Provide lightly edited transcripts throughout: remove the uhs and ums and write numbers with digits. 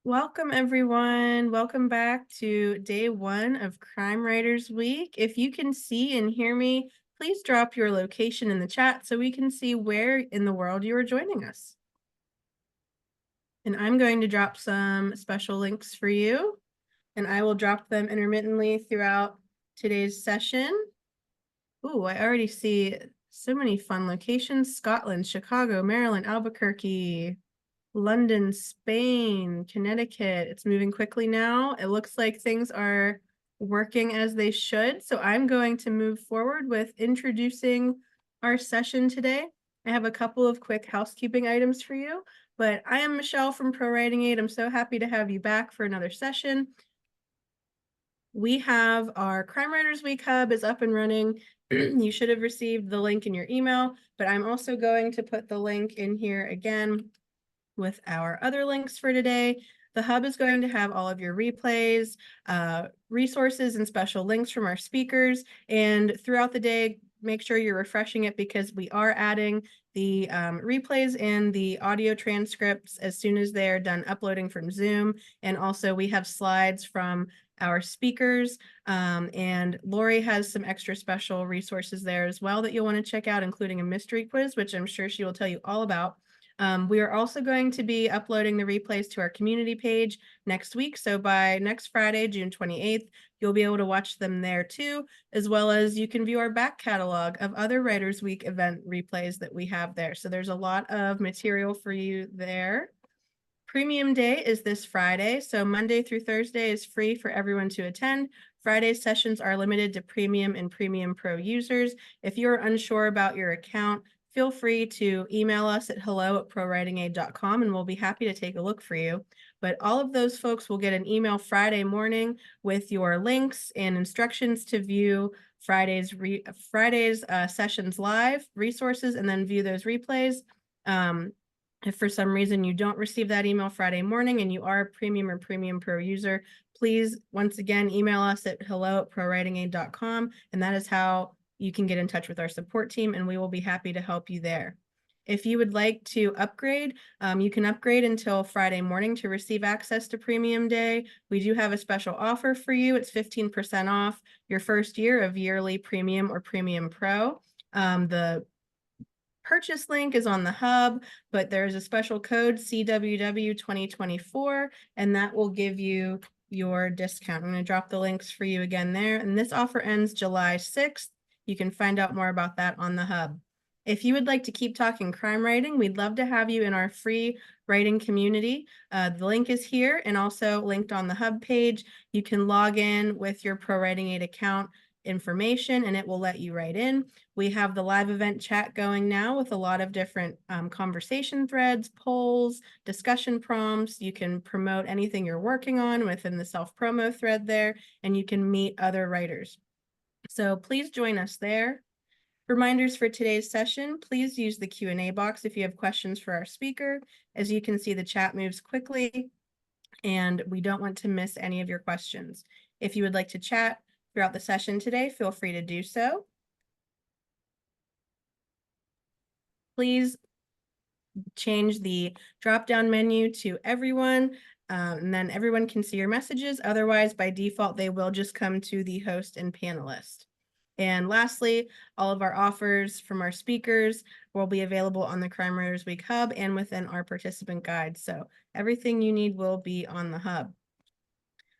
Welcome, everyone. Welcome back to day one of Crime Writers Week. If you can see and hear me, please drop your location in the chat so we can see where in the world you are joining us. And I'm going to drop some special links for you, and I will drop them intermittently throughout today's session. Ooh, I already see so many fun locations: Scotland, Chicago, Maryland, Albuquerque, London, Spain, Connecticut. It's moving quickly now. It looks like things are working as they should. So I'm going to move forward with introducing our session today. I have a couple of quick housekeeping items for you, but I am Michelle from Pro Writing Aid. I'm so happy to have you back for another session. We have our Crime Writers Week Hub is up and running. You should have received the link in your email, but I'm also going to put the link in here again with our other links for today. The hub is going to have all of your replays, resources, and special links from our speakers. And throughout the day, make sure you're refreshing it because we are adding the replays and the audio transcripts as soon as they're done uploading from Zoom. And also we have slides from our speakers, and Lori has some extra special resources there as well that you'll want to check out, including a mystery quiz, which I'm sure she will tell you all about. We are also going to be uploading the replays to our community page next week. So by next Friday, June 28th, you'll be able to watch them there too, as well as you can view our back catalog of other Writers Week event replays that we have there. So there's a lot of material for you there. Premium Day is this Friday, so Monday through Thursday is free for everyone to attend. Friday's sessions are limited to Premium and Premium Pro users. If you're unsure about your account, feel free to email us at hello@prowritingaid.com and we'll be happy to take a look for you. But all of those folks will get an email Friday morning with your links and instructions to view Friday's sessions live, resources, and then view those replays. If for some reason you don't receive that email Friday morning and you are a Premium or Premium Pro user, please, once again, email us at hello@prowritingaid.com, and that is how you can get in touch with our support team, and we will be happy to help you there. If you would like to upgrade, you can upgrade until Friday morning to receive access to Premium Day. We do have a special offer for you. It's 15% off your first year of yearly Premium or Premium Pro. The purchase link is on the hub, but there's a special code CWW 2024, and that will give you your discount. I'm going to drop the links for you again there. And this offer ends July 6th. You can find out more about that on the hub. If you would like to keep talking crime writing, we'd love to have you in our free writing community. The link is here and also linked on the hub page. You can log in with your Pro Writing Aid account information and it will let you write in. We have the live event chat going now with a lot of different conversation threads, polls, discussion prompts. You can promote anything you're working on within the self-promo thread there, and you can meet other writers. So please join us there. Reminders for today's session, please use the Q&A box if you have questions for our speaker. As you can see, the chat moves quickly and we don't want to miss any of your questions. If you would like to chat throughout the session today, feel free to do so. Please change the drop-down menu to everyone, and then everyone can see your messages. Otherwise, by default, they will just come to the host and panelist. And lastly, all of our offers from our speakers will be available on the Crime Writers Week Hub and within our participant guide. So everything you need will be on the hub.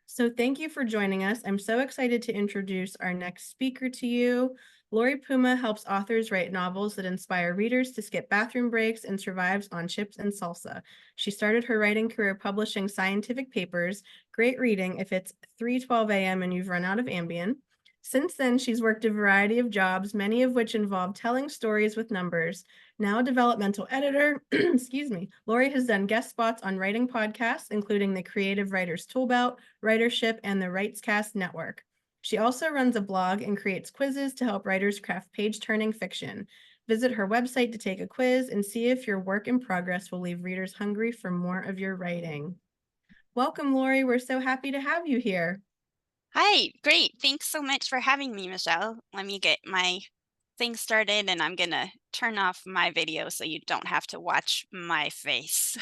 So thank you for joining us. I'm so excited to introduce our next speaker to you. Lori Puma helps authors write novels that inspire readers to skip bathroom breaks and survives on chips and salsa. She started her writing career publishing scientific papers, great reading if it's 3:12 a.m. and you've run out of Ambien. Since then, she's worked a variety of jobs, many of which involve telling stories with numbers. Now a developmental editor, excuse me, Lori has done guest spots on writing podcasts, including the Creative Writers Toolbelt, Writership, and the Writescast Network. She also runs a blog and creates quizzes to help writers craft page-turning fiction. Visit her website to take a quiz and see if your work in progress will leave readers hungry for more of your writing. Welcome, Lori. We're so happy to have you here. Hi, great. Thanks so much for having me, Michelle. Let me get my thing started and I'm gonna turn off my video so you don't have to watch my face.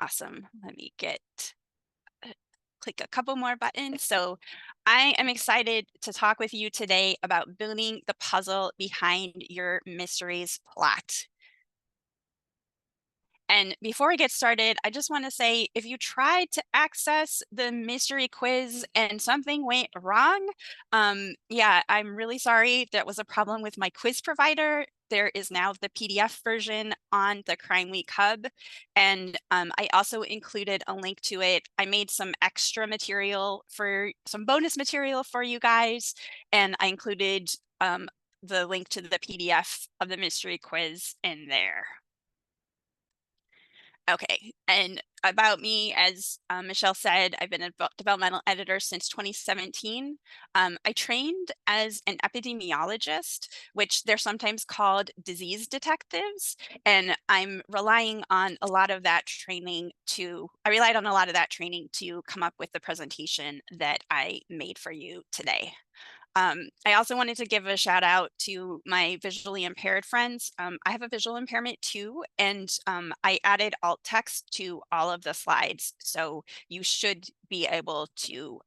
Awesome. Let me click a couple more buttons. So I am excited to talk with you today about building the puzzle behind your mysteries plot. And before we get started, I just want to say if you tried to access the mystery quiz and something went wrong, yeah, I'm really sorry. That was a problem with my quiz provider. There is now the PDF version on the Crime Week Hub. And I also included a link to it. I made some extra material for some bonus material for you guys. And I included the link to the PDF of the mystery quiz in there. Okay, and about me, as Michelle said, I've been a developmental editor since 2017. I trained as an epidemiologist, which they're sometimes called disease detectives, and I relied on a lot of that training to come up with the presentation that I made for you today. I also wanted to give a shout out to my visually impaired friends. I have a visual impairment too, and I added alt text to all of the slides. So you should be able to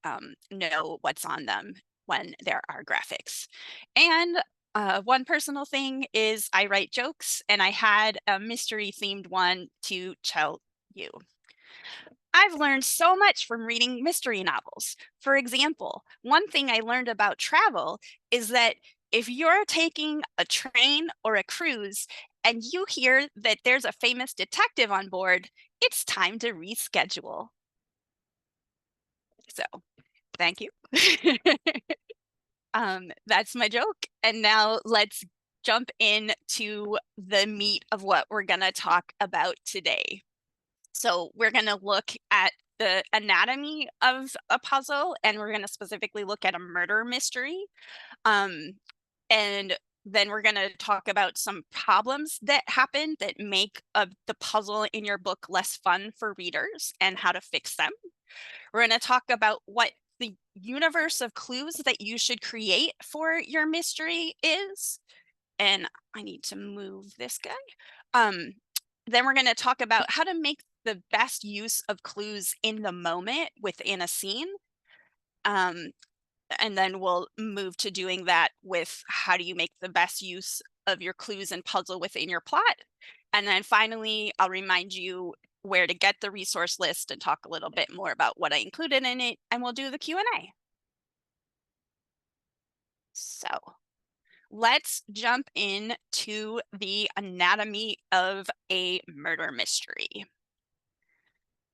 know what's on them when there are graphics. And one personal thing is I write jokes, and I had a mystery themed one to tell you. I've learned so much from reading mystery novels. For example, one thing I learned about travel is that if you're taking a train or a cruise and you hear that there's a famous detective on board, it's time to reschedule. So, thank you. That's my joke. And now let's jump into the meat of what we're going to talk about today. So we're going to look at the anatomy of a puzzle, and we're going to specifically look at a murder mystery. And then we're going to talk about some problems that happen that make the puzzle in your book less fun for readers and how to fix them. We're going to talk about what the universe of clues that you should create for your mystery is. And I need to move this guy. Then we're going to talk about how to make the best use of clues in the moment within a scene. And then we'll move to doing that with how do you make the best use of your clues and puzzle within your plot. And then finally, I'll remind you where to get the resource list and talk a little bit more about what I included in it, and we'll do the Q&A. So let's jump into the anatomy of a murder mystery.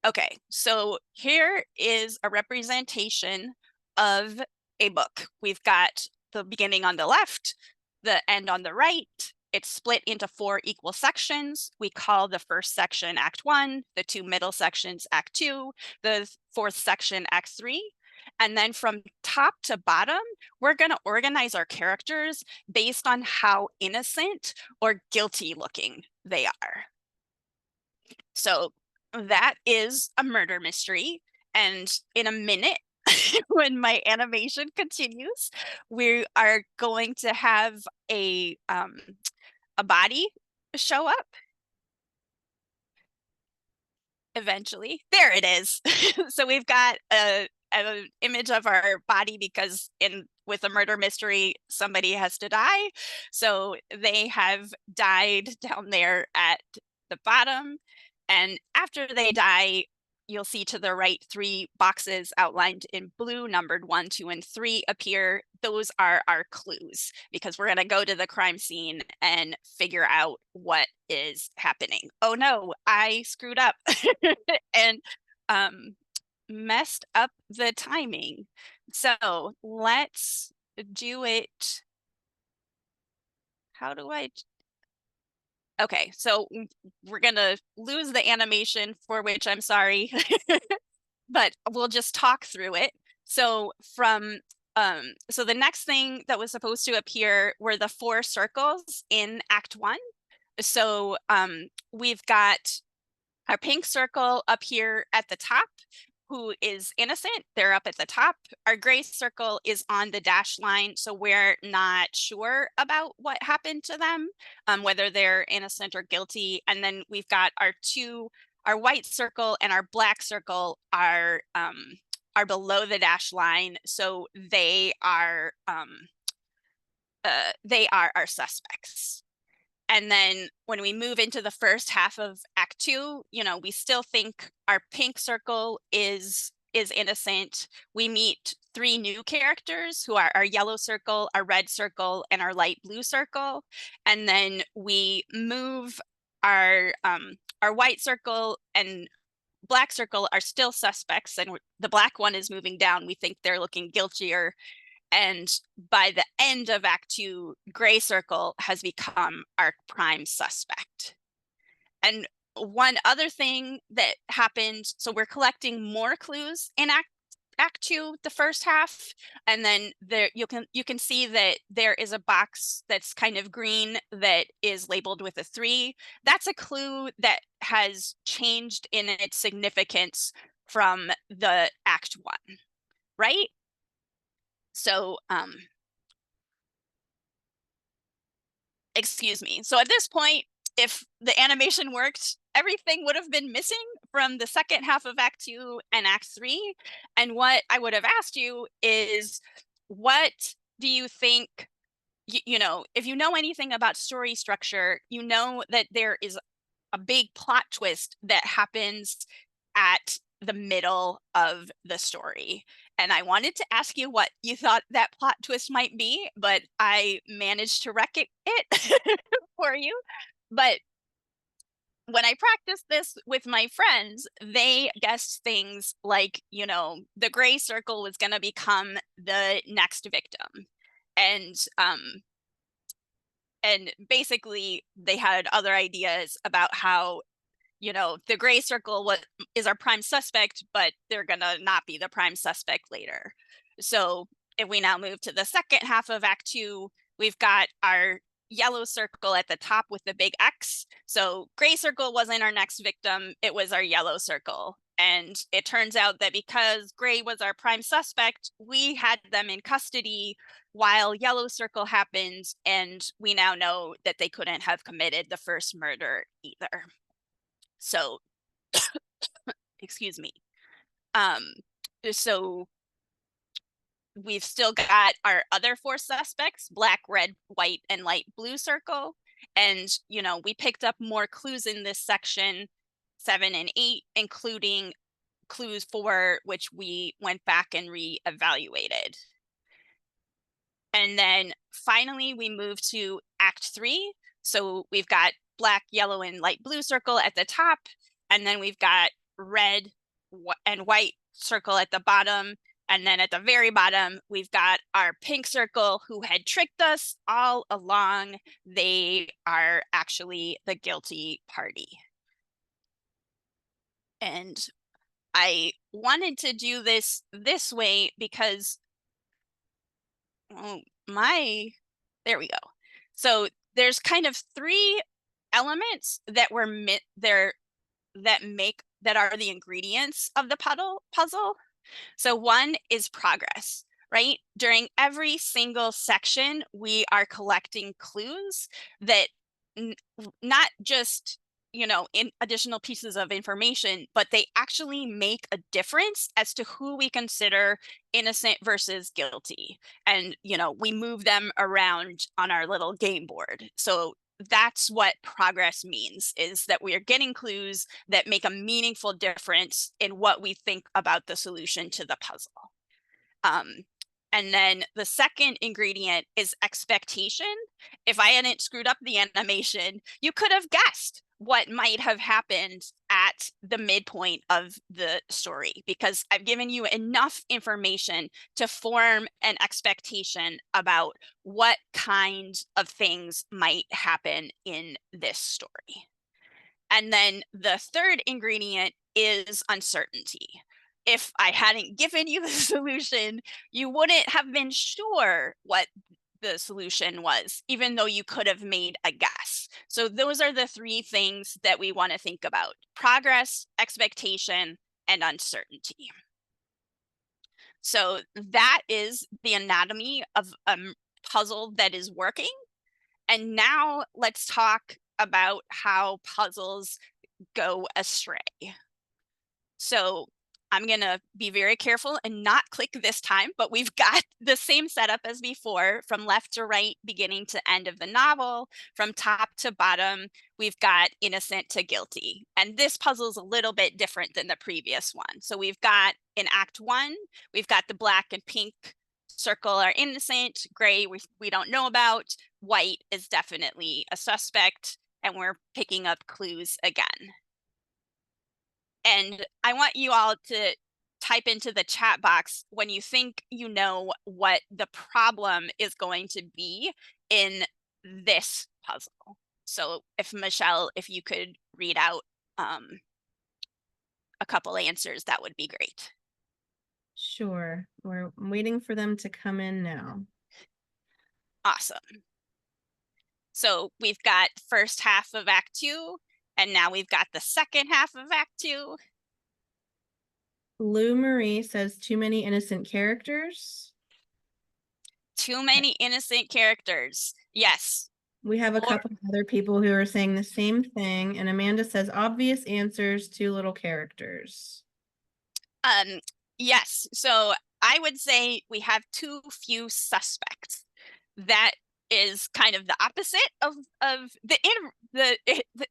Okay, so here is a representation of a book. We've got the beginning on the left, the end on the right. It's split into 4 equal sections. We call the first section Act 1, the 2 middle sections Act 2, the 4th section Act 3. And then from top to bottom, we're going to organize our characters based on how innocent or guilty looking they are. So that is a murder mystery. And in a minute, when my animation continues, we are going to have a body show up eventually. There it is. So we've got an image of our body because with a murder mystery, somebody has to die. So they have died down there at the bottom. And after they die, you'll see to the right 3 boxes outlined in blue, numbered 1, 2, and 3 appear. Those are our clues because we're going to go to the crime scene and figure out what is happening. Oh no, I screwed up and messed up the timing. So let's do it. How do I? Okay, so we're gonna lose the animation, for which I'm sorry, but we'll just talk through it. So so the next thing that was supposed to appear were the 4 circles in Act 1. So we've got our pink circle up here at the top, who is innocent. They're up at the top. Our gray circle is on the dash line, so we're not sure about what happened to them, whether they're innocent or guilty. And then we've got our 2 our white circle and our black circle are below the dash line, so they are our suspects. And then when we move into the first half of Act 2, we still think our pink circle is innocent. We meet 3 new characters who are our yellow circle, our red circle, and our light blue circle. And then we move our white circle and black circle are still suspects, and the black one is moving down. We think they're looking guiltier. And by the end of Act 2, Gray Circle has become our prime suspect. And one other thing that happened, so we're collecting more clues in Act 2, the first half, and then there you can see that there is a box that's kind of green that is labeled with a 3. That's a clue that has changed in its significance from the Act 1, right? So, excuse me. So at this point, if the animation worked, everything would have been missing from the second half of Act 2 and Act 3. And what I would have asked you is, what do you think, if you know anything about story structure, you know that there is a big plot twist that happens at the middle of the story. And I wanted to ask you what you thought that plot twist might be, but I managed to wreck it for you. But when I practiced this with my friends, they guessed things like, the gray circle was going to become the next victim. And basically they had other ideas about how the gray circle is our prime suspect, but they're gonna not be the prime suspect later. So if we now move to the second half of Act 2, we've got our yellow circle at the top with the big X. So gray circle wasn't our next victim, it was our yellow circle. And it turns out that because gray was our prime suspect, we had them in custody while yellow circle happened, and we now know that they couldn't have committed the first murder either. So, excuse me. So we've still got our other 4 suspects, black, red, white, and light blue circle. And, we picked up more clues in this section, 7 and 8, including clues 4, which we went back and re-evaluated. And then finally, we move to Act 3. So we've got black, yellow, and light blue circle at the top. And then we've got red and white circle at the bottom. And then at the very bottom, we've got our pink circle who had tricked us all along. They are actually the guilty party. And I wanted to do this way because there we go. So there's kind of 3 elements that were that are the ingredients of the puzzle. So one is progress, right? During every single section, we are collecting clues that not just in additional pieces of information, but they actually make a difference as to who we consider innocent versus guilty. And we move them around on our little game board. So that's what progress means, is that we are getting clues that make a meaningful difference in what we think about the solution to the puzzle. And then the second ingredient is expectation. If I hadn't screwed up the animation, you could have guessed what might have happened at the midpoint of the story, because I've given you enough information to form an expectation about what kind of things might happen in this story. And then the third ingredient is uncertainty. If I hadn't given you the solution, you wouldn't have been sure what the solution was, even though you could have made a guess. So those are the 3 things that we want to think about: progress, expectation, and uncertainty. So that is the anatomy of a puzzle that is working. And now let's talk about how puzzles go astray. So I'm going to be very careful and not click this time, but we've got the same setup as before, from left to right, beginning to end of the novel, from top to bottom. We've got innocent to guilty. And this puzzle is a little bit different than the previous one. So we've got in Act 1, we've got the black and pink circle are innocent, gray we don't know about, white is definitely a suspect, and we're picking up clues again. And I want you all to type into the chat box when you think you know what the problem is going to be in this puzzle. So if Michelle, if you could read out a couple answers, that would be great. Sure. We're waiting for them to come in now. Awesome. So we've got first half of Act 2, and now we've got the second half of Act 2. Lou Marie says too many innocent characters. Too many innocent characters. Yes. We have a couple of other people who are saying the same thing, and Amanda says obvious answers, too little characters. Yes. So I would say we have too few suspects. That is kind of the opposite of the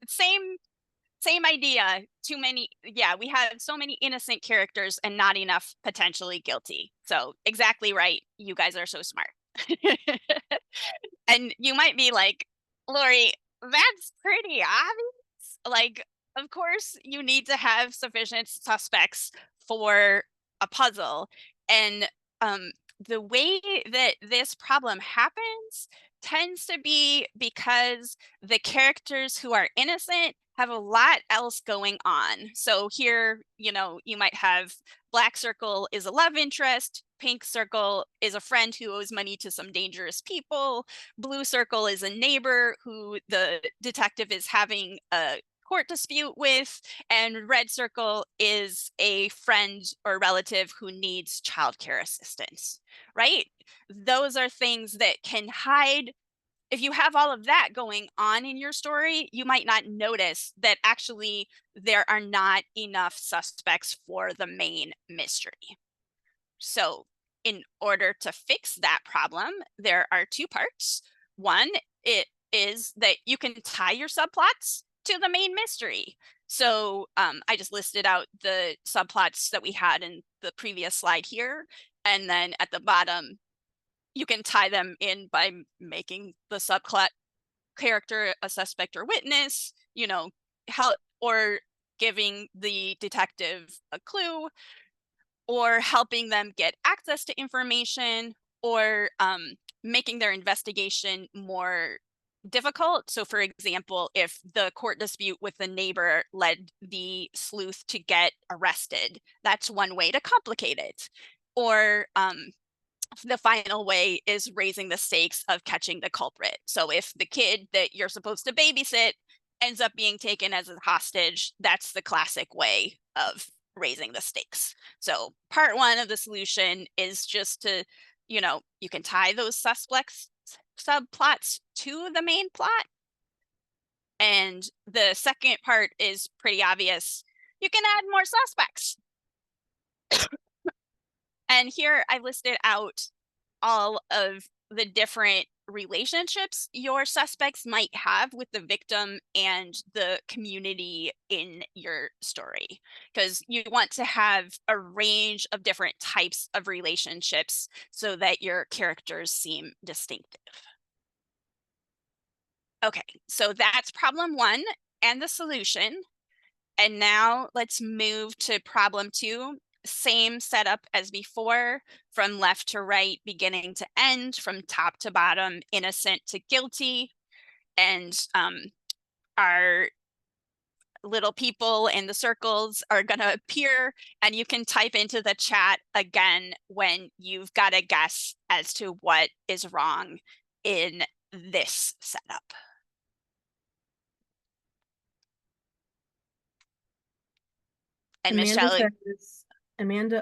same idea. Too many. Yeah, we have so many innocent characters and not enough potentially guilty. So exactly right. You guys are so smart. And you might be like, Lori, that's pretty obvious. Like, of course, you need to have sufficient suspects for a puzzle. And the way that this problem happens tends to be because the characters who are innocent have a lot else going on. So here, you know, you might have black circle is a love interest, pink circle is a friend who owes money to some dangerous people, blue circle is a neighbor who the detective is having a court dispute with, and red circle is a friend or relative who needs childcare assistance, right? Those are things that can hide. If you have all of that going on in your story, you might not notice that actually there are not enough suspects for the main mystery. So in order to fix that problem, there are two parts. One, it is that you can tie your subplots to the main mystery. So I just listed out the subplots that we had in the previous slide here. And then at the bottom, you can tie them in by making the subplot character a suspect or witness, you know, help, or giving the detective a clue, or helping them get access to information, or making their investigation more difficult. So for example, if the court dispute with the neighbor led the sleuth to get arrested, that's one way to complicate it. Or the final way is raising the stakes of catching the culprit. So if the kid that you're supposed to babysit ends up being taken as a hostage, that's the classic way of raising the stakes. So part one of the solution is just to, you know, you can tie those suspects subplots to the main plot. And the second part is pretty obvious. You can add more suspects. And here I listed out all of the different relationships your suspects might have with the victim and the community in your story, because you want to have a range of different types of relationships so that your characters seem distinctive. Okay, so that's problem one and the solution. And now let's move to problem two. Same setup as before, from left to right, beginning to end, from top to bottom, innocent to guilty. And our little people in the circles are going to appear, and you can type into the chat again when you've got a guess as to what is wrong in this setup. And Amanda Michelle, says,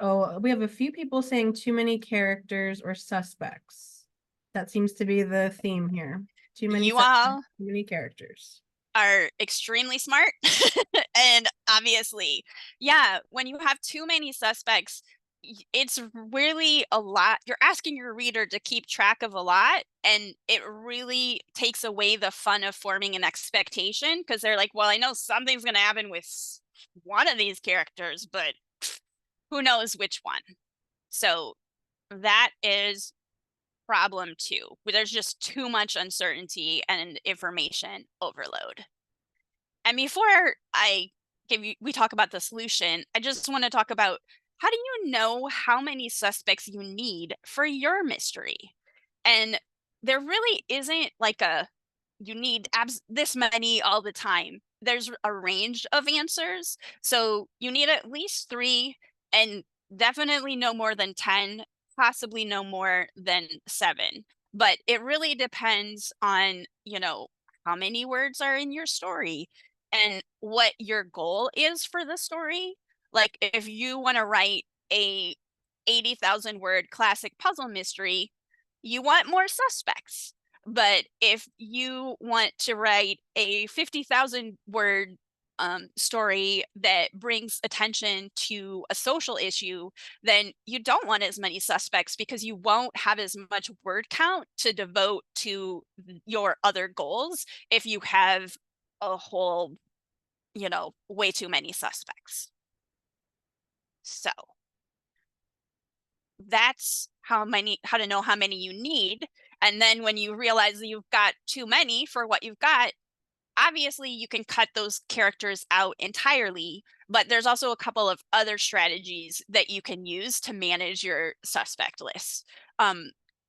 oh, we have a few people saying too many characters or suspects. That seems to be the theme here. Too many you suspects, all too many characters. are extremely smart. And obviously, yeah, when you have too many suspects, it's really a lot. You're asking your reader to keep track of a lot, and it really takes away the fun of forming an expectation because they're like, well, I know something's going to happen with one of these characters, but who knows which one. So that is problem two, where there's just too much uncertainty and information overload. And before we talk about the solution, I just want to talk about, how do you know how many suspects you need for your mystery? And there really isn't like you need this many all the time. There's a range of answers. So you need at least 3, and definitely no more than 10, possibly no more than 7. But it really depends on, how many words are in your story and what your goal is for the story. Like if you want to write a 80,000 word classic puzzle mystery, you want more suspects. But if you want to write a 50,000 word story that brings attention to a social issue, then you don't want as many suspects because you won't have as much word count to devote to your other goals if you have a whole, way too many suspects. So that's how to know how many you need. And then when you realize that you've got too many for what you've got, obviously you can cut those characters out entirely, but there's also a couple of other strategies that you can use to manage your suspect list.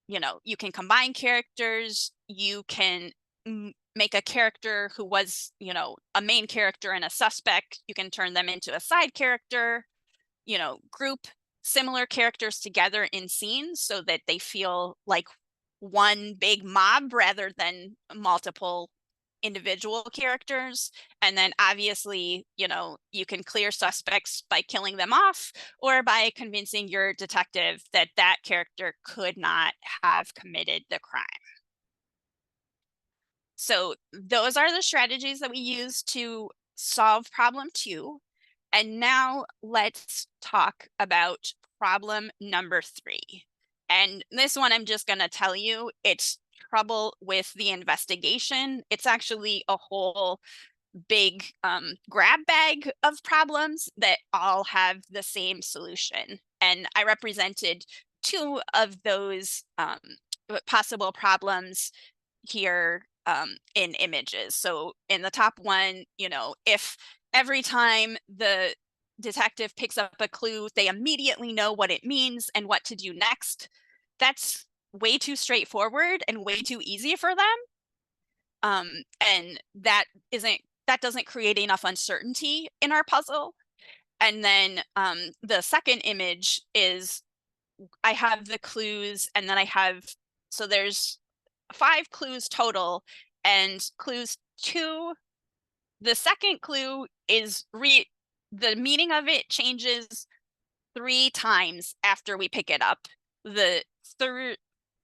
You can combine characters, you can make a character who was, a main character and a suspect, you can turn them into a side character, group similar characters together in scenes so that they feel like one big mob rather than multiple individual characters. And then obviously, you can clear suspects by killing them off or by convincing your detective that that character could not have committed the crime. So those are the strategies that we use to solve problem 2. And now let's talk about problem number 3. And this one, I'm just going to tell you, it's trouble with the investigation. It's actually a whole big grab bag of problems that all have the same solution. And I represented 2 of those possible problems here in images. So in the top one, if every time the detective picks up a clue, they immediately know what it means and what to do next, that's way too straightforward and way too easy for them. And that doesn't create enough uncertainty in our puzzle. And then the second image is, I have the clues, and then so there's 5 clues total, and clues 2, the second clue is the meaning of it changes 3 times after we pick it up. The third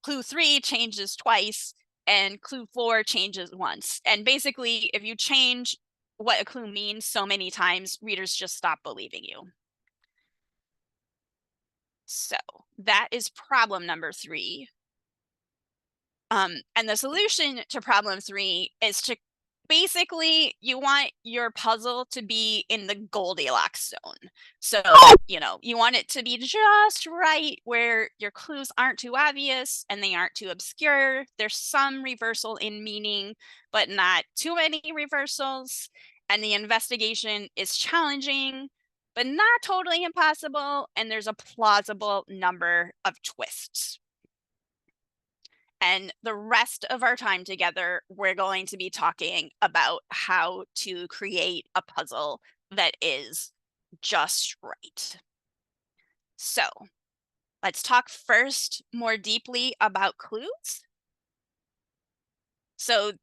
clue 3 changes twice, and clue 4 changes once. And basically, if you change what a clue means so many times, readers just stop believing you. So that is problem number 3. And the solution to problem 3 is to basically, you want your puzzle to be in the Goldilocks zone. So, you want it to be just right where your clues aren't too obvious and they aren't too obscure. There's some reversal in meaning, but not too many reversals. And the investigation is challenging, but not totally impossible. And there's a plausible number of twists. And the rest of our time together, we're going to be talking about how to create a puzzle that is just right. So let's talk first more deeply about clues. So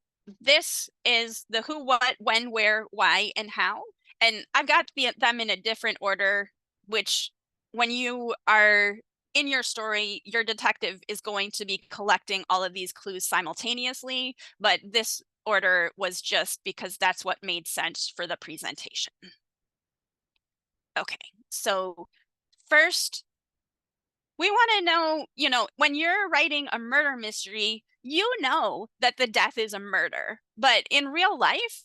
this is the who, what, when, where, why, and how. And I've got them in a different order, which when you are in your story, your detective is going to be collecting all of these clues simultaneously, but this order was just because that's what made sense for the presentation. Okay, so first, we want to know, when you're writing a murder mystery, you know that the death is a murder. But in real life,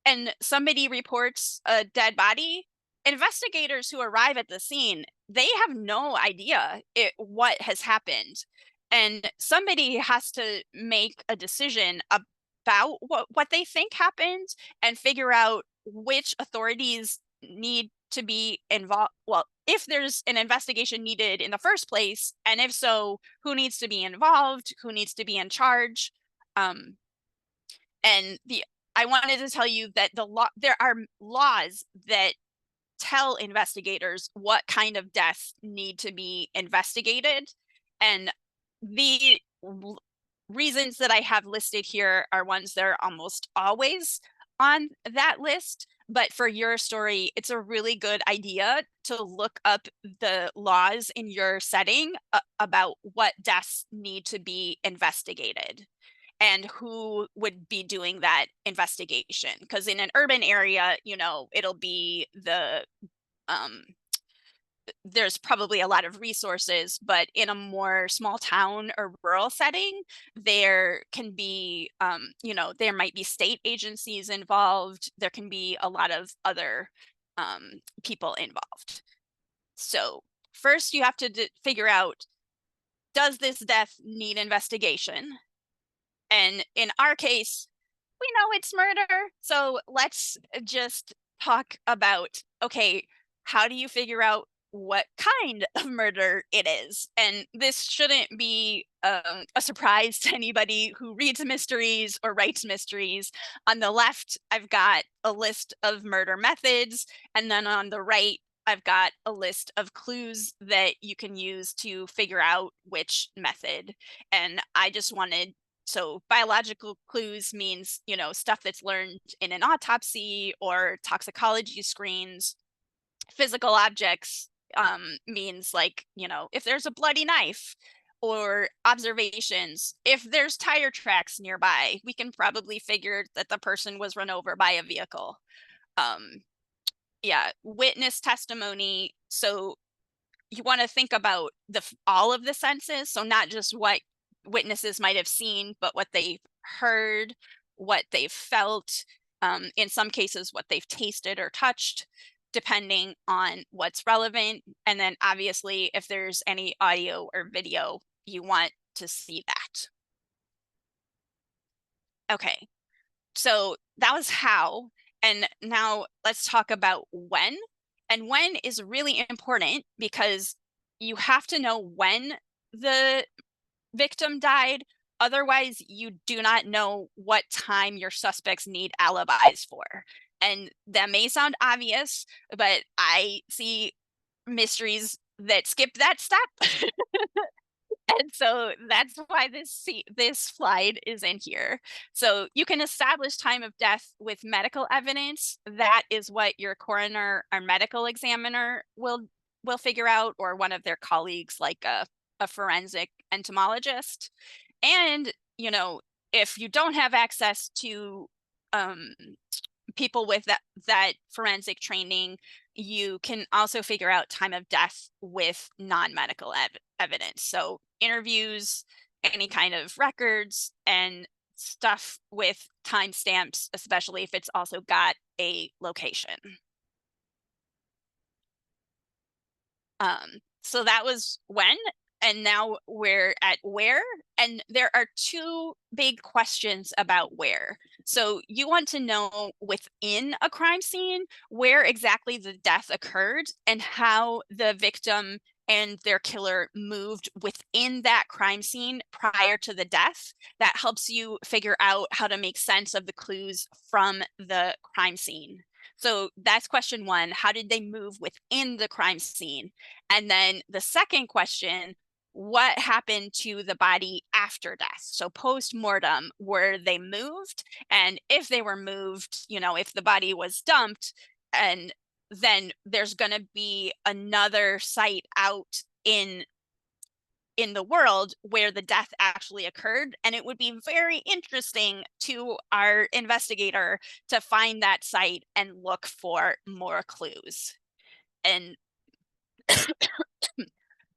and somebody reports a dead body, investigators who arrive at the scene, they have no idea what has happened. And somebody has to make a decision about what they think happened and figure out which authorities need to be involved. Well, if there's an investigation needed in the first place, and if so, who needs to be involved, who needs to be in charge. And I wanted to tell you that there are laws that tell investigators what kind of deaths need to be investigated. And the reasons that I have listed here are ones that are almost always on that list. But for your story, it's a really good idea to look up the laws in your setting about what deaths need to be investigated and who would be doing that investigation. Because in an urban area, it'll be there's probably a lot of resources, but in a more small town or rural setting, there can be, there might be state agencies involved. There can be a lot of other people involved. So first you have to figure out, does this death need investigation? And in our case, we know it's murder. So let's just talk about, okay, how do you figure out what kind of murder it is? And this shouldn't be a surprise to anybody who reads mysteries or writes mysteries. On the left, I've got a list of murder methods. And then on the right, I've got a list of clues that you can use to figure out which method. And I just wanted so biological clues means, stuff that's learned in an autopsy or toxicology screens. Physical objects means like, if there's a bloody knife, or observations. If there's tire tracks nearby, we can probably figure that the person was run over by a vehicle. Yeah, witness testimony. So you want to think about all of the senses, so not just what witnesses might have seen, but what they've heard, what they've felt, in some cases what they've tasted or touched, depending on what's relevant. And then obviously if there's any audio or video, you want to see that. Okay, so that was how. And now let's talk about when. And when is really important because you have to know when the victim died. Otherwise, you do not know what time your suspects need alibis for. And that may sound obvious, but I see mysteries that skip that step. And so that's why this slide is in here. So you can establish time of death with medical evidence. That is what your coroner or medical examiner will figure out, or one of their colleagues, like a forensic entomologist. And, if you don't have access to people with that forensic training, you can also figure out time of death with non-medical evidence. So interviews, any kind of records, and stuff with timestamps, especially if it's also got a location. So that was when, and now we're at where. And there are two big questions about where. So you want to know within a crime scene where exactly the death occurred and how the victim and their killer moved within that crime scene prior to the death. That helps you figure out how to make sense of the clues from the crime scene. So that's question one. How did they move within the crime scene? And then the second question, what happened to the body after death? So post-mortem, were they moved? And if they were moved, if the body was dumped, and then there's going to be another site out in in the world where the death actually occurred. And it would be very interesting to our investigator to find that site and look for more clues. And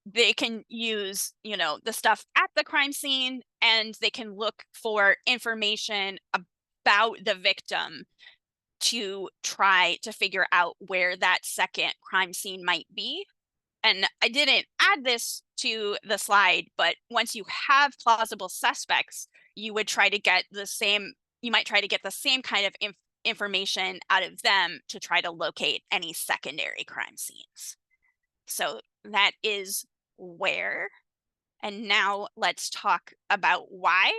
they can use, the stuff at the crime scene, and they can look for information about the victim to try to figure out where that second crime scene might be. And I didn't add this to the slide, but once you have plausible suspects, you would try to get the same, you might try to get the same kind of information out of them to try to locate any secondary crime scenes. So that is where. And now let's talk about why.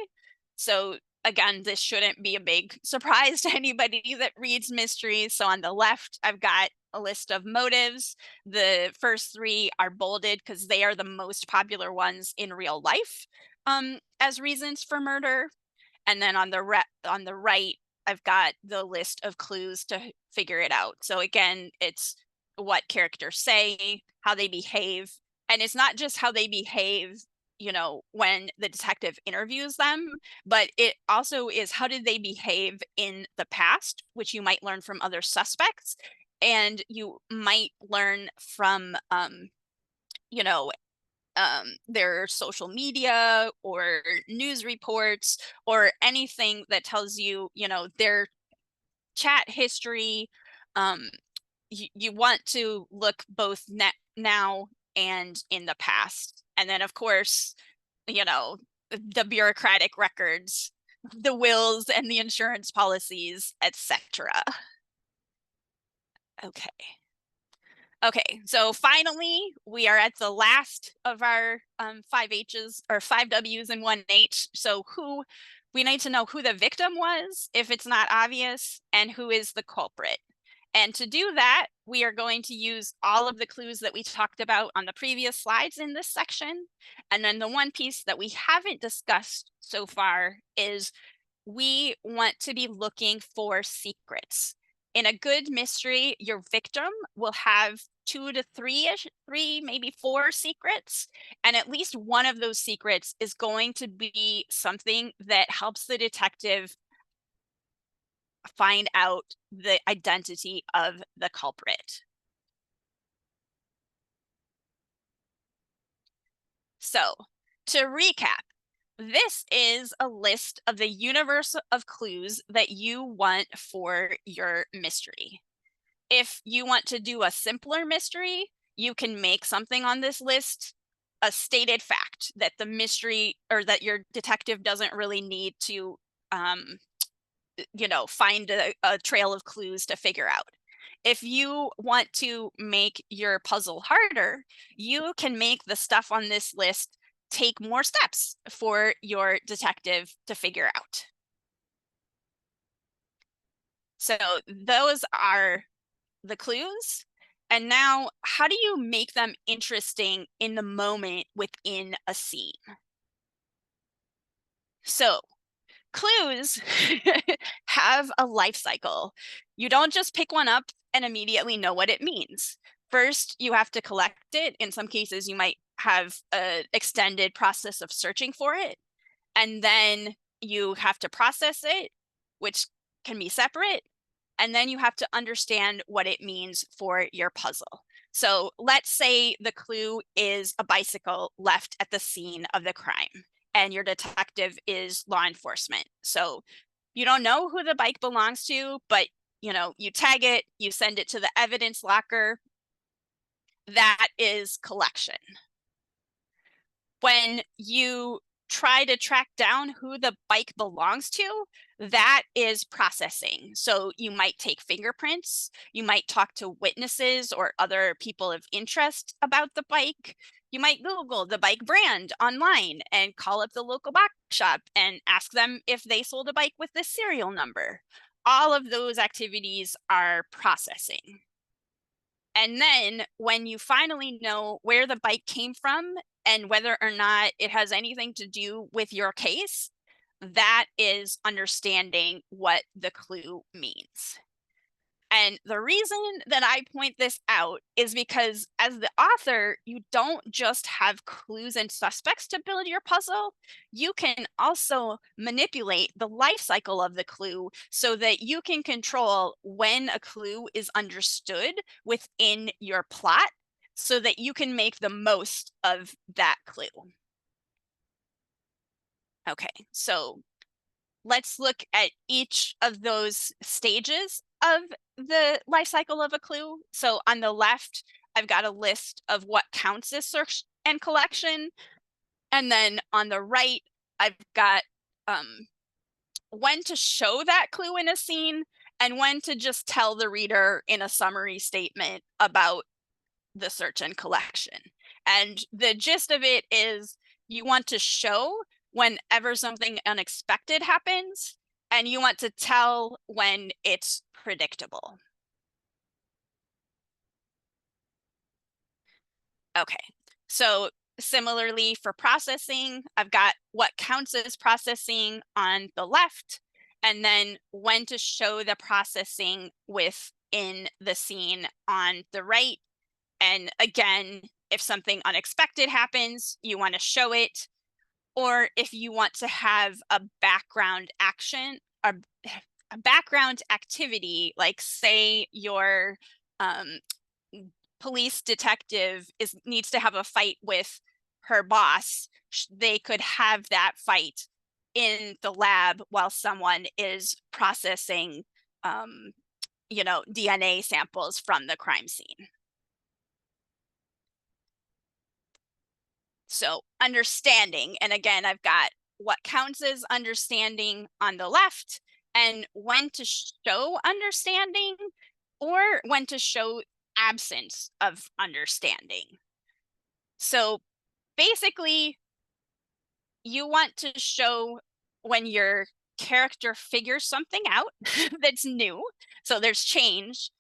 So again, this shouldn't be a big surprise to anybody that reads mysteries. So on the left, I've got a list of motives. The first three are bolded because they are the most popular ones in real life as reasons for murder. And then on the right, I've got the list of clues to figure it out. So again, it's what characters say, how they behave, and it's not just how they behave, when the detective interviews them, but it also is how did they behave in the past, which you might learn from other suspects, and you might learn from you know their social media or news reports or anything that tells you, their chat history. Um, you want to look both now and in the past. And then, of course, the bureaucratic records, the wills and the insurance policies, etc. Okay. Okay, so finally, we are at the last of our 5H's or 5W's and 1H. So we need to know who the victim was, if it's not obvious, and who is the culprit. And to do that, we are going to use all of the clues that we talked about on the previous slides in this section. And then the one piece that we haven't discussed so far is we want to be looking for secrets. In a good mystery, your victim will have 2 to 3-ish, 3, maybe 4 secrets. And at least one of those secrets is going to be something that helps the detective find out the identity of the culprit. So, to recap, this is a list of the universe of clues that you want for your mystery. If you want to do a simpler mystery, you can make something on this list a stated fact that the mystery or that your detective doesn't really need to find a trail of clues to figure out. If you want to make your puzzle harder, you can make the stuff on this list take more steps for your detective to figure out. So those are the clues. And now, how do you make them interesting in the moment within a scene? So clues have a life cycle. You don't just pick one up and immediately know what it means. First, you have to collect it. In some cases, you might have an extended process of searching for it. And then you have to process it, which can be separate. And then you have to understand what it means for your puzzle. So let's say the clue is a bicycle left at the scene of the crime, and your detective is law enforcement. So you don't know who the bike belongs to, but you tag it, you send it to the evidence locker. That is collection. When you try to track down who the bike belongs to, that is processing. So you might take fingerprints, you might talk to witnesses or other people of interest about the bike. You might Google the bike brand online and call up the local bike shop and ask them if they sold a bike with this serial number. All of those activities are processing. And then when you finally know where the bike came from and whether or not it has anything to do with your case, that is understanding what the clue means. And the reason that I point this out is because as the author, you don't just have clues and suspects to build your puzzle. You can also manipulate the life cycle of the clue so that you can control when a clue is understood within your plot so that you can make the most of that clue. Okay, so let's look at each of those stages of the life cycle of a clue. So on the left, I've got a list of what counts as search and collection. And then on the right, I've got when to show that clue in a scene and when to just tell the reader in a summary statement about the search and collection. And the gist of it is you want to show whenever something unexpected happens, and you want to tell when it's predictable. Okay, so similarly for processing, I've got what counts as processing on the left, and then when to show the processing within the scene on the right. And again, if something unexpected happens, you want to show it. Or if you want to have a background action, a background activity, like say your police detective needs to have a fight with her boss, they could have that fight in the lab while someone is processing, DNA samples from the crime scene. So understanding, and again, I've got what counts as understanding on the left and when to show understanding or when to show absence of understanding. So basically, you want to show when your character figures something out that's new. So there's change.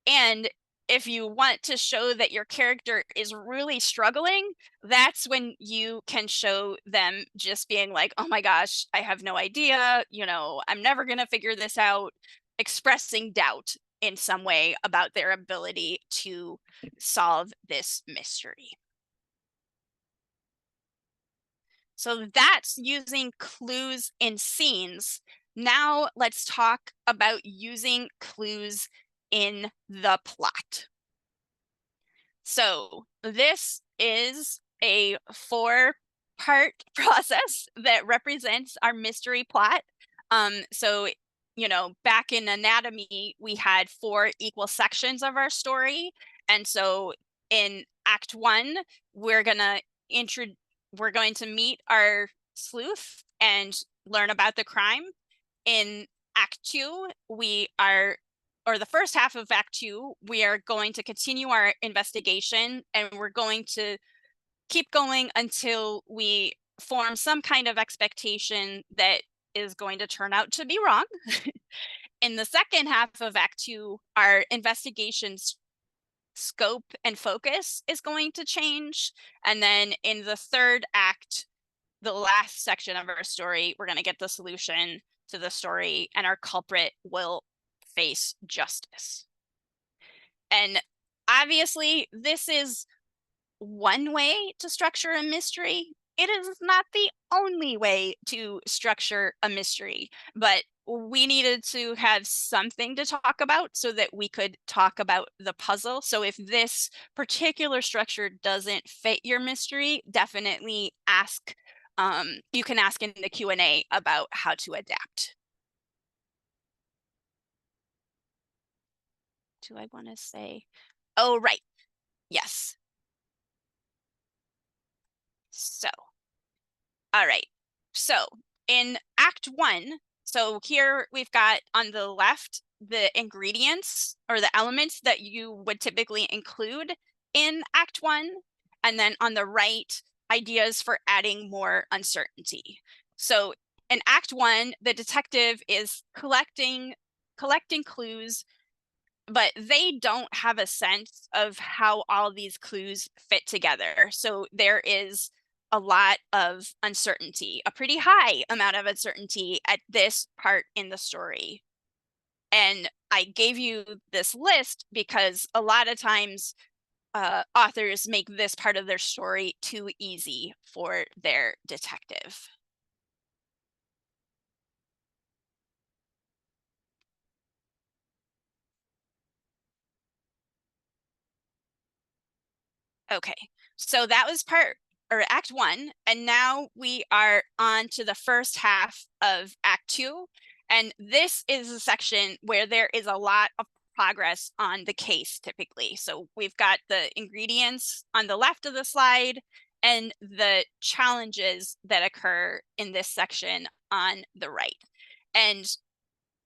And if you want to show that your character is really struggling, that's when you can show them just being like, oh my gosh, I have no idea. I'm never going to figure this out, expressing doubt in some way about their ability to solve this mystery. So that's using clues in scenes. Now let's talk about using clues in the plot. So this is a 4-part process that represents our mystery plot. So, back in anatomy, we had 4 equal sections of our story. And so in Act 1, we're going to meet our sleuth and learn about the crime. In Act 2, the first half of Act 2, we are going to continue our investigation and we're going to keep going until we form some kind of expectation that is going to turn out to be wrong. In the second half of Act 2, our investigation's scope and focus is going to change. And then in the third act, the last section of our story, we're going to get the solution to the story and our culprit will face justice. And obviously, this is one way to structure a mystery. It is not the only way to structure a mystery, but we needed to have something to talk about so that we could talk about the puzzle. So if this particular structure doesn't fit your mystery, definitely ask. You can ask in the Q&A about how to adapt. Do I want to say? Oh, right. Yes. So, all right. So in Act 1, so here we've got on the left the ingredients or the elements that you would typically include in Act 1. And then on the right, ideas for adding more uncertainty. So in Act 1, the detective is collecting clues, but they don't have a sense of how all these clues fit together. So there is a lot of uncertainty, a pretty high amount of uncertainty at this part in the story. And I gave you this list because a lot of times authors make this part of their story too easy for their detective. Okay, so that was part or Act 1, and now we are on to the first half of Act 2, and this is a section where there is a lot of progress on the case typically. So we've got the ingredients on the left of the slide and the challenges that occur in this section on the right. And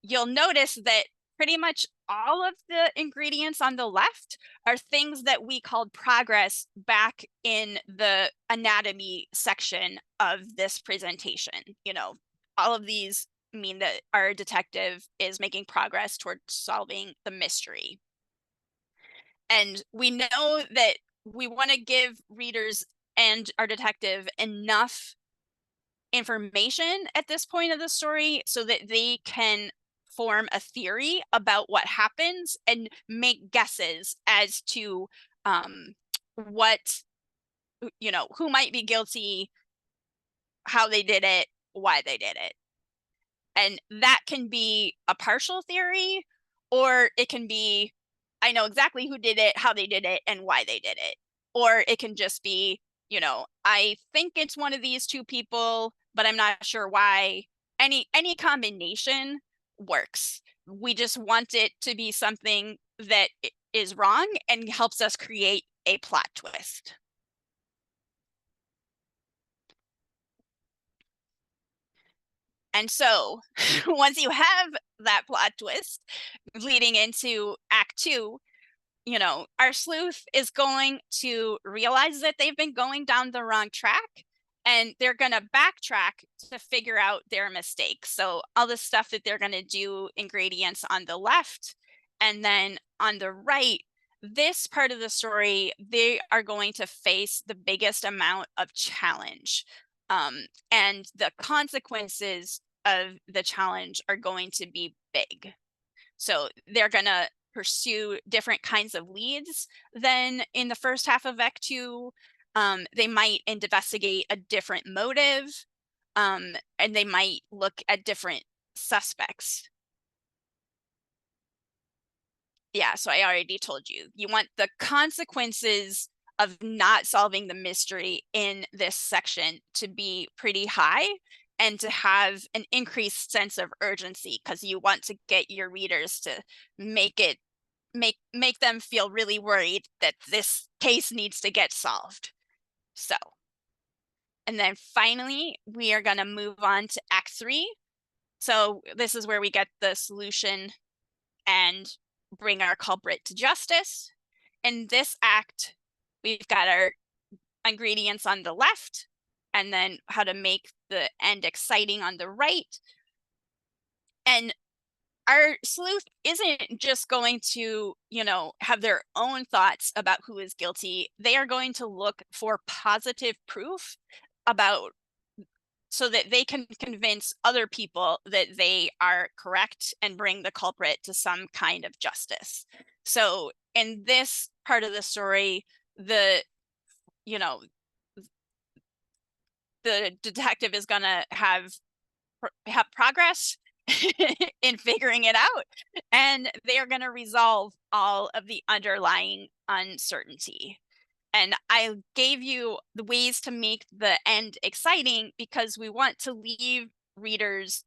you'll notice that pretty much all of the ingredients on the left are things that we called progress back in the anatomy section of this presentation. You know, all of these mean that our detective is making progress towards solving the mystery. And we know that we want to give readers and our detective enough information at this point of the story so that they can form a theory about what happens and make guesses as to what, you know, who might be guilty, how they did it, why they did it. And that can be a partial theory, or it can be, I know exactly who did it, how they did it, and why they did it. Or it can just be, you know, I think it's one of these two people, but I'm not sure why. Any combination works. We just want it to be something that is wrong and helps us create a plot twist. And so once you have that plot twist leading into Act 2, you know, our sleuth is going to realize that they've been going down the wrong track and they're going to backtrack to figure out their mistakes. So all the stuff that they're going to do, ingredients on the left, and then on the right, this part of the story, they are going to face the biggest amount of challenge. And the consequences of the challenge are going to be big. So they're going to pursue different kinds of leads than in the first half of Act 2. They might investigate a different motive, and they might look at different suspects. Yeah, so I already told you. You want the consequences of not solving the mystery in this section to be pretty high and to have an increased sense of urgency because you want to get your readers to make it make them feel really worried that this case needs to get solved. So, and then finally, we are going to move on to Act 3. So this is where we get the solution and bring our culprit to justice. In this act, we've got our ingredients on the left and then how to make the end exciting on the right. And our sleuth isn't just going to, you know, have their own thoughts about who is guilty. They are going to look for positive proof about so that they can convince other people that they are correct and bring the culprit to some kind of justice. So in this part of the story, the, you know, the detective is going to have progress in figuring it out, and they are going to resolve all of the underlying uncertainty. And I gave you the ways to make the end exciting because we want to leave readers,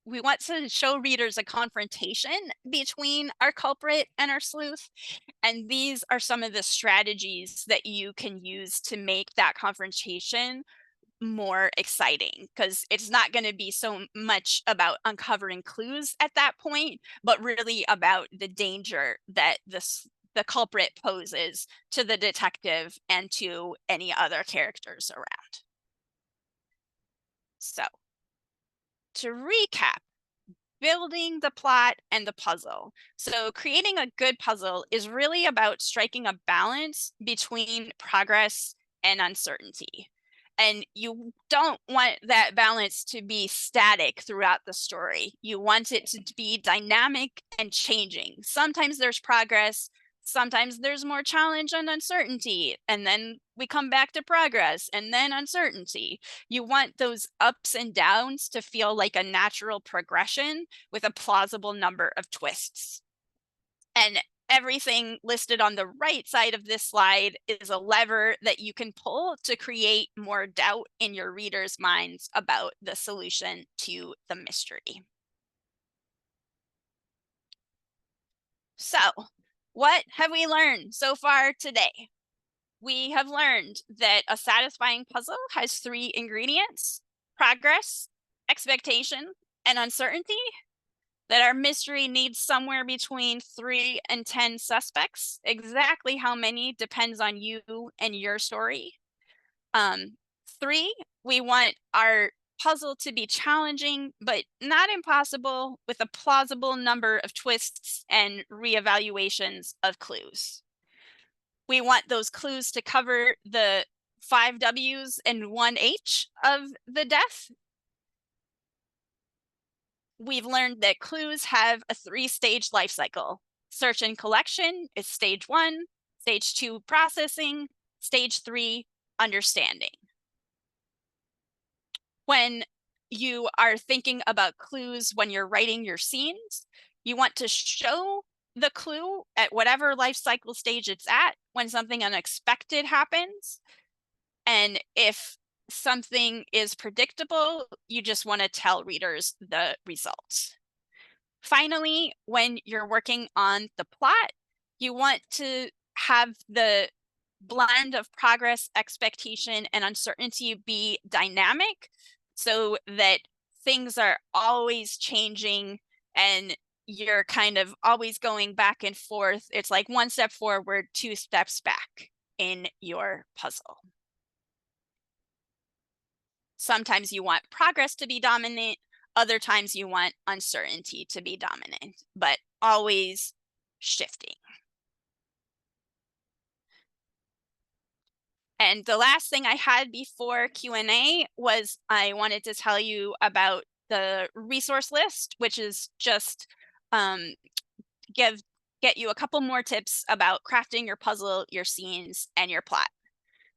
we want to show readers a confrontation between our culprit and our sleuth. And these are some of the strategies that you can use to make that confrontation more exciting because it's not going to be so much about uncovering clues at that point, but really about the danger that the culprit poses to the detective and to any other characters around. So, to recap, building the plot and the puzzle. So, creating a good puzzle is really about striking a balance between progress and uncertainty. And you don't want that balance to be static throughout the story. You want it to be dynamic and changing. Sometimes there's progress, sometimes there's more challenge and uncertainty, and then we come back to progress and then uncertainty. You want those ups and downs to feel like a natural progression with a plausible number of twists. And everything listed on the right side of this slide is a lever that you can pull to create more doubt in your readers' minds about the solution to the mystery. So, what have we learned so far today? We have learned that a satisfying puzzle has 3 ingredients: progress, expectation, and uncertainty. That our mystery needs somewhere between 3 and 10 suspects. Exactly how many depends on you and your story. 3, we want our puzzle to be challenging, but not impossible, with a plausible number of twists and reevaluations of clues. We want those clues to cover the 5 W's and 1 H of the death. We've learned that clues have a 3-stage life cycle. Search and collection is stage 1, stage 2, processing, stage 3, understanding. When you are thinking about clues when you're writing your scenes, you want to show the clue at whatever life cycle stage it's at when something unexpected happens. And if something is predictable, you just want to tell readers the results. Finally, when you're working on the plot, you want to have the blend of progress, expectation, and uncertainty be dynamic so that things are always changing and you're kind of always going back and forth. It's like 1 step forward, 2 steps back in your puzzle. Sometimes you want progress to be dominant, other times you want uncertainty to be dominant, but always shifting. And the last thing I had before Q&A was I wanted to tell you about the resource list, which is just get you a couple more tips about crafting your puzzle, your scenes, and your plot.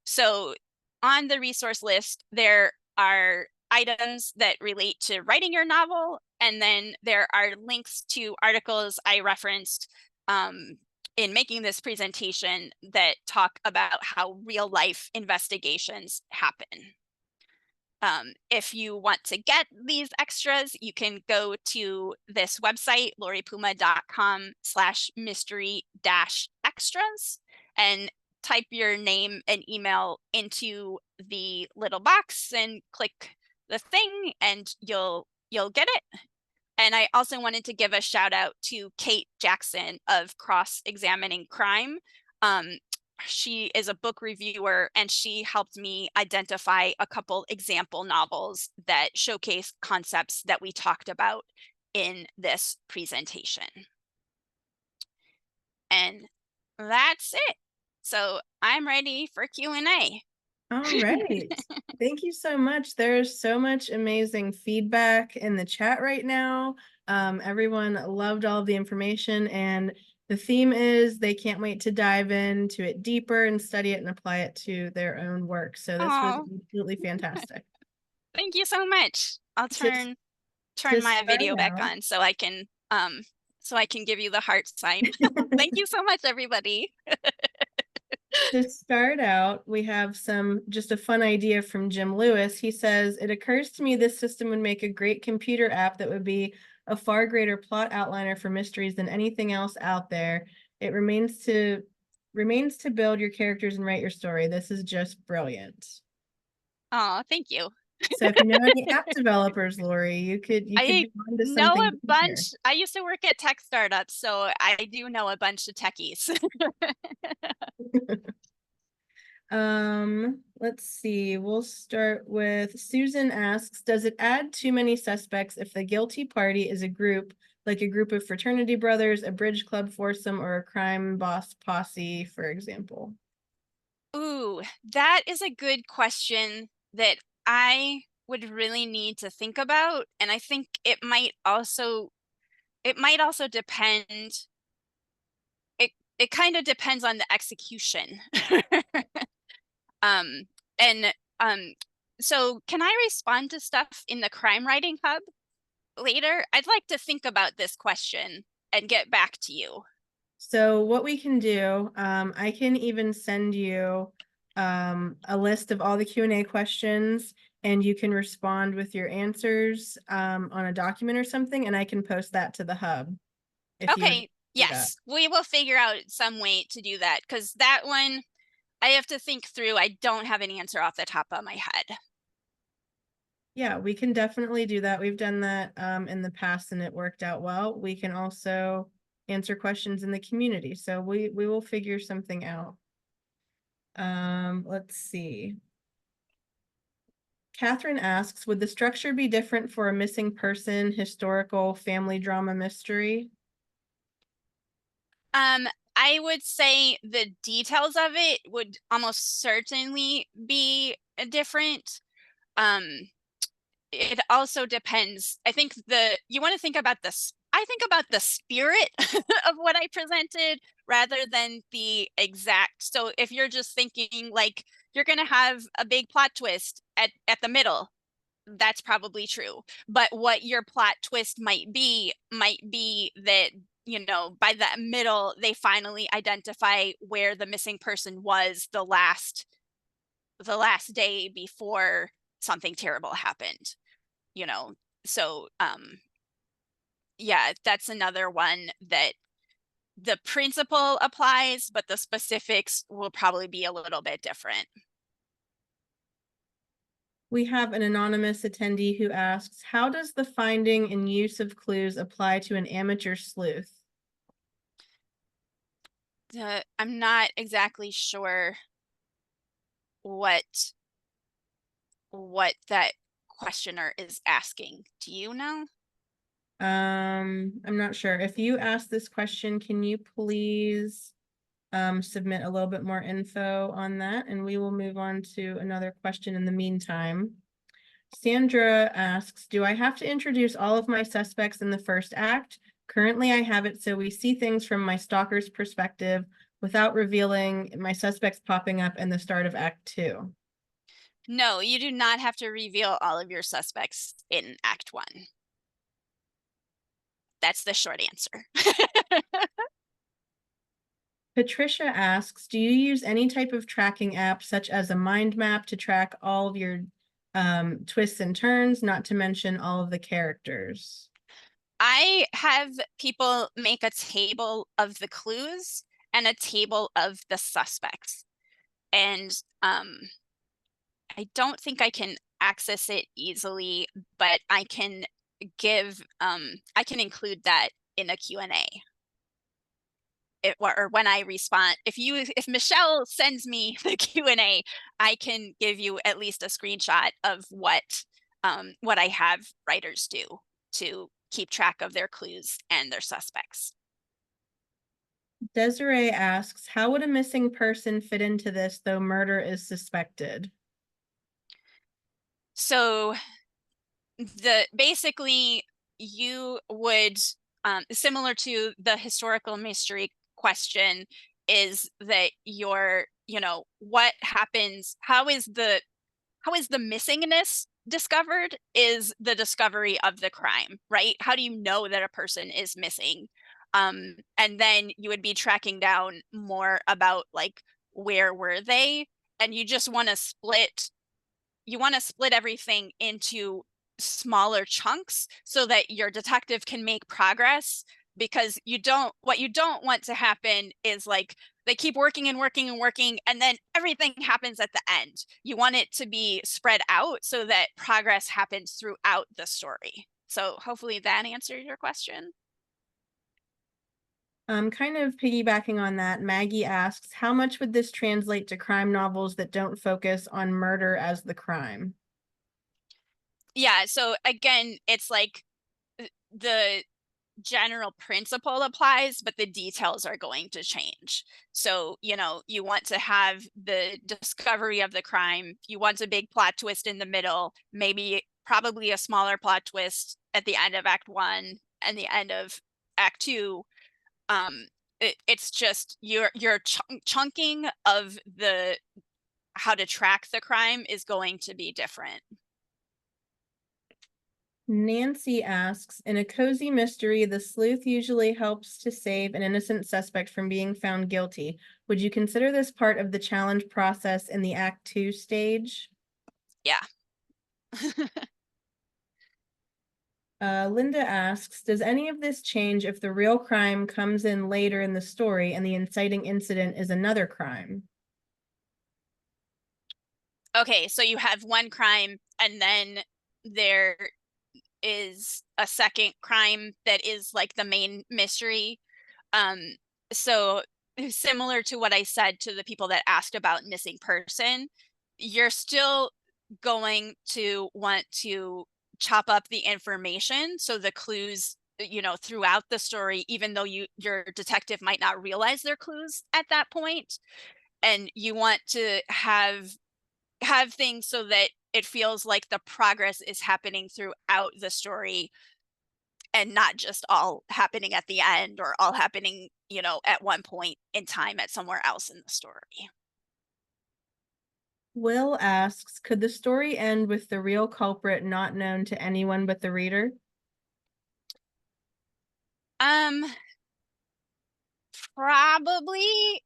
So on the resource list, there are items that relate to writing your novel, and then there are links to articles I referenced in making this presentation that talk about how real life investigations happen. If you want to get these extras, you can go to this website, loripuma.com/mystery-extras, and type your name and email into the little box and click the thing and you'll get it. And I also wanted to give a shout out to Kate Jackson of Cross Examining Crime. She is a book reviewer and she helped me identify a couple example novels that showcase concepts that we talked about in this presentation. And that's it. So I'm ready for Q&A. All right. Thank you so much. There's so much amazing feedback in the chat right now. Everyone loved all of the information, and the theme is they can't wait to dive into it deeper and study it and apply it to their own work. So this was absolutely fantastic. Thank you so much. I'll turn my video back on so I can give you the heart sign. Thank you so much, everybody. To start out, we have just a fun idea from Jim Lewis. He says, it occurs to me this system would make a great computer app that would be a far greater plot outliner for mysteries than anything else out there. It remains to build your characters and write your story. This is just brilliant. Oh, thank you. So if you know any app developers, Lori, you could be on to know something a bunch. I used to work at tech startups, so I do know a bunch of techies. Let's see. We'll start with Susan asks, does it add too many suspects if the guilty party is a group, like a group of fraternity brothers, a bridge club foursome, or a crime boss posse, for example? Ooh, that is a good question. that I would really need to think about, and I think it might also depend. It kind of depends on the execution. Um, and so can I respond to stuff in the crime writing hub later? I'd like to think about this question and get back to you. So what we can do, I can even send you a list of all the Q&A questions, and you can respond with your answers on a document or something, and I can post that to the hub if you would Okay, do that. yes, we will figure out some way to do that because that one I have to think through. I don't have an answer off the top of my head. Yeah, we can definitely do that. We've done that in the past and it worked out well. We can also answer questions in the community. So we will figure something out. Let's see. Catherine asks, would the structure be different for a missing person, historical, family drama mystery? Um, I would say the details of it would almost certainly be different. Um, it also depends. I think you want to think about this. I think about the spirit of what I presented rather than the exact. So if you're just thinking like you're going to have a big plot twist at the middle, that's probably true. But what your plot twist might be that, by the middle, they finally identify where the missing person was the last day before something terrible happened, you know. So yeah, that's another one that the principle applies, but the specifics will probably be a little bit different. We have an anonymous attendee who asks, how does the finding and use of clues apply to an amateur sleuth? I'm not exactly sure what that questioner is asking. Do you know? I'm not sure. If you ask this question, can you please submit a little bit more info on that, and we will move on to another question in the meantime. Sandra asks, do I have to introduce all of my suspects in the first act? Currently, I have it so we see things from my stalker's perspective without revealing my suspects popping up in the start of Act 2. No, you do not have to reveal all of your suspects in Act 1. That's the short answer. Patricia asks, do you use any type of tracking app, such as a mind map, to track all of your twists and turns, not to mention all of the characters? I have people make a table of the clues and a table of the suspects. And I don't think I can access it easily, but I can include that in a Q&A. Or when I respond, if Michelle sends me the Q&A, I can give you at least a screenshot of what I have writers do to keep track of their clues and their suspects. Desiree asks, how would a missing person fit into this, though murder is suspected? So basically you would, similar to the historical mystery question, is that what happens, how is the missingness discovered is the discovery of the crime, right? How do you know that a person is missing? And then you would be tracking down more about like where were they, and you want to split everything into smaller chunks so that your detective can make progress, because what you don't want to happen is like they keep working and working and working and then everything happens at the end. You want it to be spread out so that progress happens throughout the story. So hopefully that answered your question. Kind of piggybacking on that, Maggie asks, how much would this translate to crime novels that don't focus on murder as the crime? Yeah, so again, it's like the general principle applies, but the details are going to change. So, you know, you want to have the discovery of the crime, you want a big plot twist in the middle, maybe probably a smaller plot twist at the end of Act 1 and the end of Act 2. It's just your chunking of the how to track the crime is going to be different. Nancy asks, in a cozy mystery, the sleuth usually helps to save an innocent suspect from being found guilty. Would you consider this part of the challenge process in the Act 2 stage? Yeah. Linda asks, does any of this change if the real crime comes in later in the story and the inciting incident is another crime? Okay, so you have one crime and then there is a second crime that is like the main mystery. Um, so similar to what I said to the people that asked about missing person, you're still going to want to chop up the information so the clues, you know, throughout the story, even though your detective might not realize they're clues at that point, and you want to have things so that it feels like the progress is happening throughout the story and not just all happening at the end or all happening, you know, at one point in time at somewhere else in the story. Will asks, could the story end with the real culprit not known to anyone but the reader? Um, Probably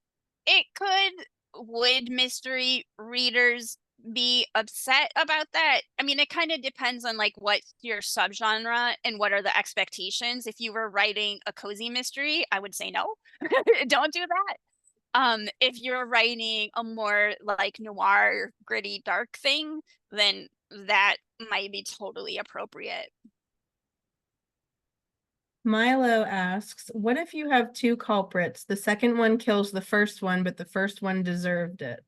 it could. Would mystery readers be upset about that? I mean, it kind of depends on like what's your subgenre and what are the expectations. If you were writing a cozy mystery, I would say no. Don't do that. If you're writing a more like noir, gritty, dark thing, then that might be totally appropriate. Milo asks, what if you have two culprits? The second one kills the first one, but the first one deserved it.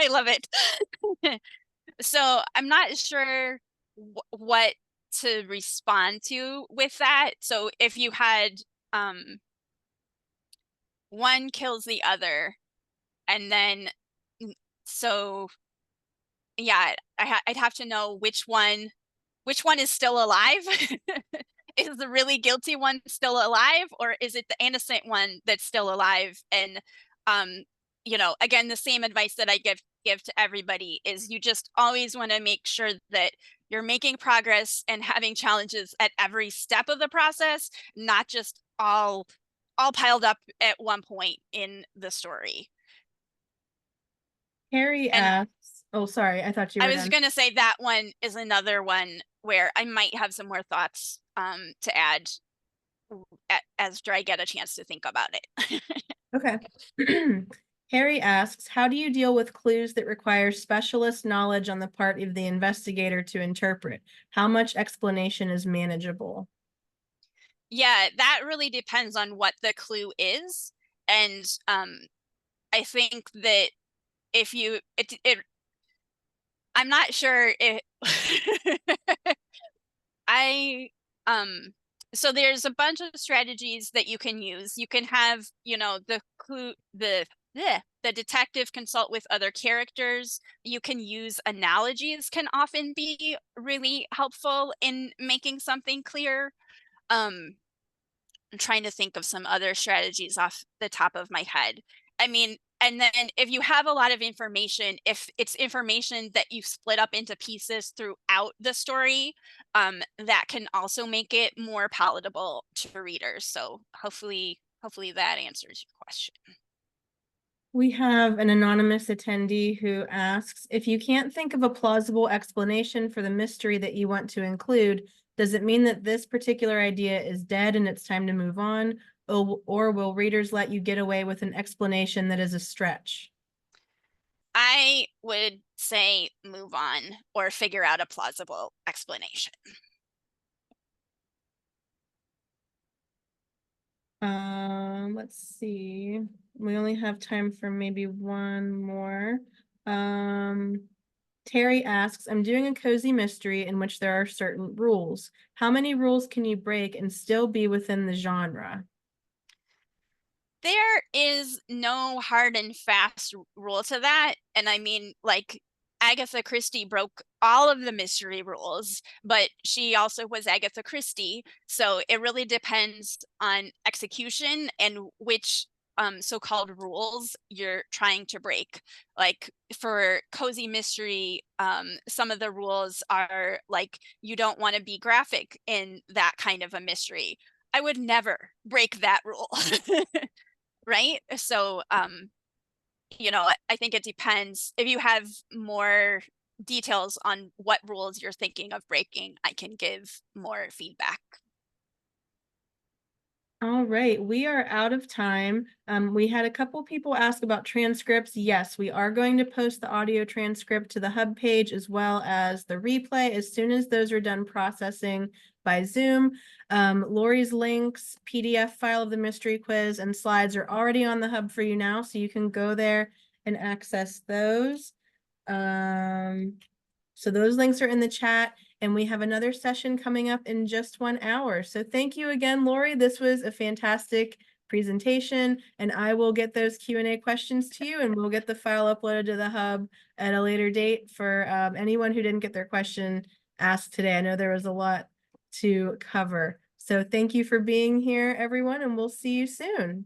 I love it. So I'm not sure what to respond to with that. So if you had um one kills the other, and then so yeah, I'd have to know which one is still alive. Is the really guilty one still alive, or is it the innocent one that's still alive? And um you know, again, the same advice that I give to everybody is you just always want to make sure that you're making progress and having challenges at every step of the process, not just all piled up at one point in the story. Harry And asks, oh, sorry, I thought you I were was done. going to say that one is another one where I might have some more thoughts to add as I get a chance to think about it. Okay. Harry asks, how do you deal with clues that require specialist knowledge on the part of the investigator to interpret? How much explanation is manageable? Yeah, that really depends on what the clue is. And I think that if you it I'm not sure if I so there's a bunch of strategies that you can use. You can have, you know, the clue the detective consult with other characters. You can use analogies can often be really helpful in making something clear. Um I'm trying to think of some other strategies off the top of my head. I mean, and then if you have a lot of information, if it's information that you've split up into pieces throughout the story, that can also make it more palatable to readers. So hopefully that answers your question. We have an anonymous attendee who asks, if you can't think of a plausible explanation for the mystery that you want to include, does it mean that this particular idea is dead and it's time to move on? Or will readers let you get away with an explanation that is a stretch? I would say move on or figure out a plausible explanation. Let's see. We only have time for maybe one more. Um, Terry asks, I'm doing a cozy mystery in which there are certain rules. How many rules can you break and still be within the genre? There is no hard and fast rule to that. And I mean, like, Agatha Christie broke all of the mystery rules, but she also was Agatha Christie. So it really depends on execution and which so-called rules you're trying to break. Like for cozy mystery, some of the rules are like you don't want to be graphic in that kind of a mystery. I would never break that rule. Right? So, I think it depends. If you have more details on what rules you're thinking of breaking, I can give more feedback. All right, we are out of time. We had a couple people ask about transcripts. Yes, we are going to post the audio transcript to the hub page as well as the replay as soon as those are done processing by Zoom. Lori's links, PDF file of the mystery quiz, and slides are already on the hub for you now, so you can go there and access those. So those links are in the chat, and we have another session coming up in just 1 hour. So thank you again, Lori. This was a fantastic presentation, and I will get those Q&A questions to you, and we'll get the file uploaded to the hub at a later date for anyone who didn't get their question asked today. I know there was a lot to cover. So thank you for being here, everyone, and we'll see you soon.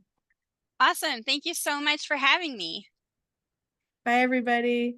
Awesome. Thank you so much for having me. Bye, everybody.